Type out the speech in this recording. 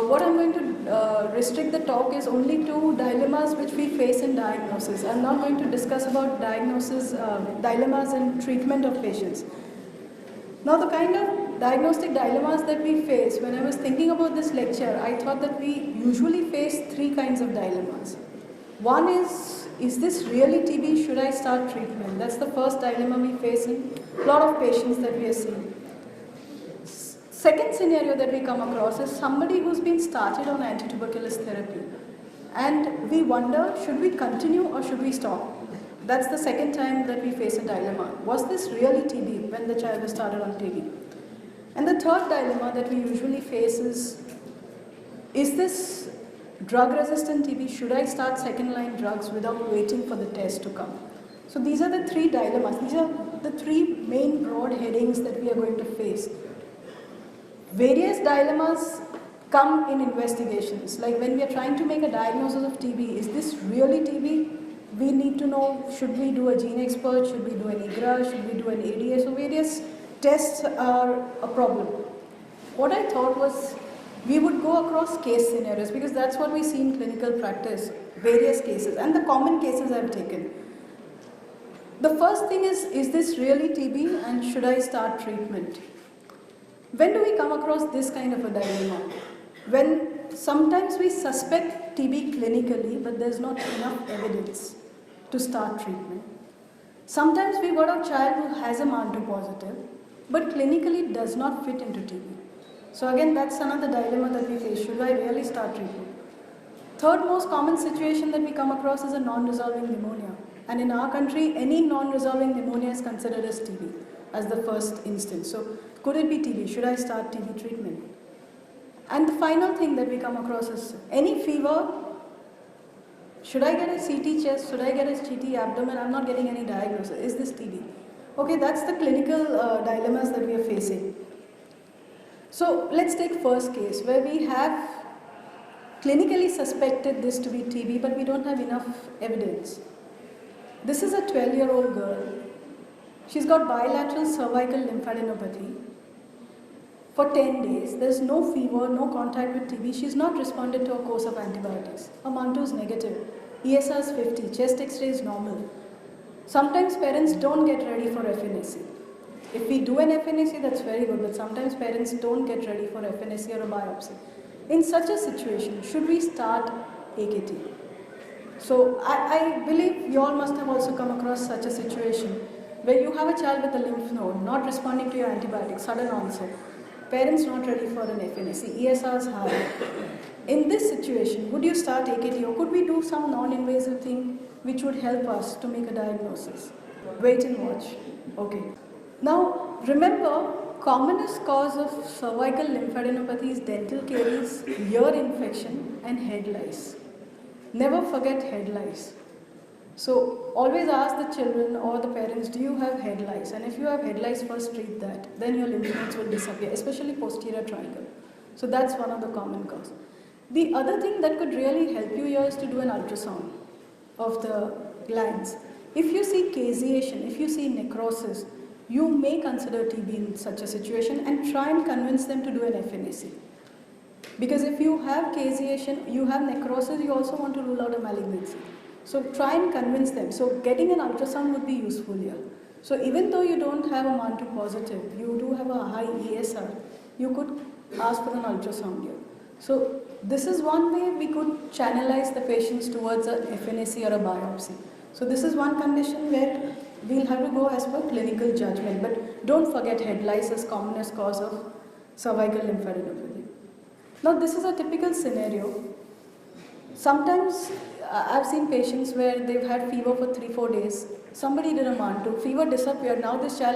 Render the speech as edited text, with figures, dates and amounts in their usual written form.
what I'm going to restrict the talk is only to dilemmas which we face in diagnosis. I'm not going to discuss about diagnosis, dilemmas in treatment of patients. Now the kind of diagnostic dilemmas that we face, when I was thinking about this lecture, I thought that we usually face three kinds of dilemmas. One is this really TB? Should I start treatment? That's the first dilemma we face in a lot of patients that we are seeing. Second scenario that we come across is somebody who's been started on antituberculous therapy and we wonder, should we continue or should we stop? That's the second time that we face a dilemma. Was this really TB when the child was started on TB? And the third dilemma that we usually face is this drug-resistant TB? Should I start second-line drugs without waiting for the test to come? So these are the three dilemmas. These are the three main broad headings that we are going to face. Various dilemmas come in investigations. Like when we are trying to make a diagnosis of TB, is this really TB? We need to know, should we do a gene expert, should we do an IGRA, should we do an ADA? So various tests are a problem. What I thought was we would go across case scenarios because that's what we see in clinical practice, various cases, and the common cases I've taken. The first thing is this really TB and should I start treatment? When do we come across this kind of a dilemma? When sometimes we suspect TB clinically, but there's not enough evidence to start treatment. Sometimes we got a child who has a MAN2 positive, but clinically does not fit into TB. So again, that's another dilemma that we face. Should I really start treatment? Third most common situation that we come across is a non-resolving pneumonia. And in our country, any non-resolving pneumonia is considered as TB as the first instance. So could it be TB? Should I start TB treatment? And the final thing that we come across is any fever. Should I get a CT chest? Should I get a CT abdomen? I'm not getting any diagnosis. Is this TB? Okay, that's the clinical dilemmas that we are facing. So let's take first case where we have clinically suspected this to be TB, but we don't have enough evidence. This is a 12-year-old girl. She's got bilateral cervical lymphadenopathy. For 10 days, there's no fever, no contact with TB. She's not responded to a course of antibiotics. Her MAN2 is negative. ESR is 50. Chest X-ray is normal. Sometimes parents don't get ready for FNAC. If we do an FNAC, that's very good, but sometimes parents don't get ready for FNAC or a biopsy. In such a situation, should we start AKT? So I believe you all must have also come across such a situation where you have a child with a lymph node not responding to your antibiotics, sudden onset. Parents not ready for an FNAC, ESR is high. In this situation, would you start AKT or could we do some non-invasive thing which would help us to make a diagnosis? Wait and watch. Okay. Now, remember, commonest cause of cervical lymphadenopathy is dental caries, ear infection and head lice. Never forget head lice. So always ask the children or the parents, do you have head lice? And if you have head lice, first treat that. Then your lymph nodes will disappear, especially posterior triangle. So that's one of the common causes. The other thing that could really help you here is to do an ultrasound of the glands. If you see caseation, if you see necrosis, you may consider TB in such a situation and try and convince them to do an FNAC. Because if you have caseation, you have necrosis, you also want to rule out a malignancy. So try and convince them. So getting an ultrasound would be useful here. So even though you don't have a MAN2 positive, you do have a high ESR, you could ask for an ultrasound here. So this is one way we could channelize the patients towards a FNAC or a biopsy. So this is one condition where we'll have to go as per clinical judgment. But don't forget head lice as commonest cause of cervical lymphadenopathy. Now this is a typical scenario. Sometimes I've seen patients where they've had fever for 3-4 days. Somebody did a MAN2, fever disappeared, now this child has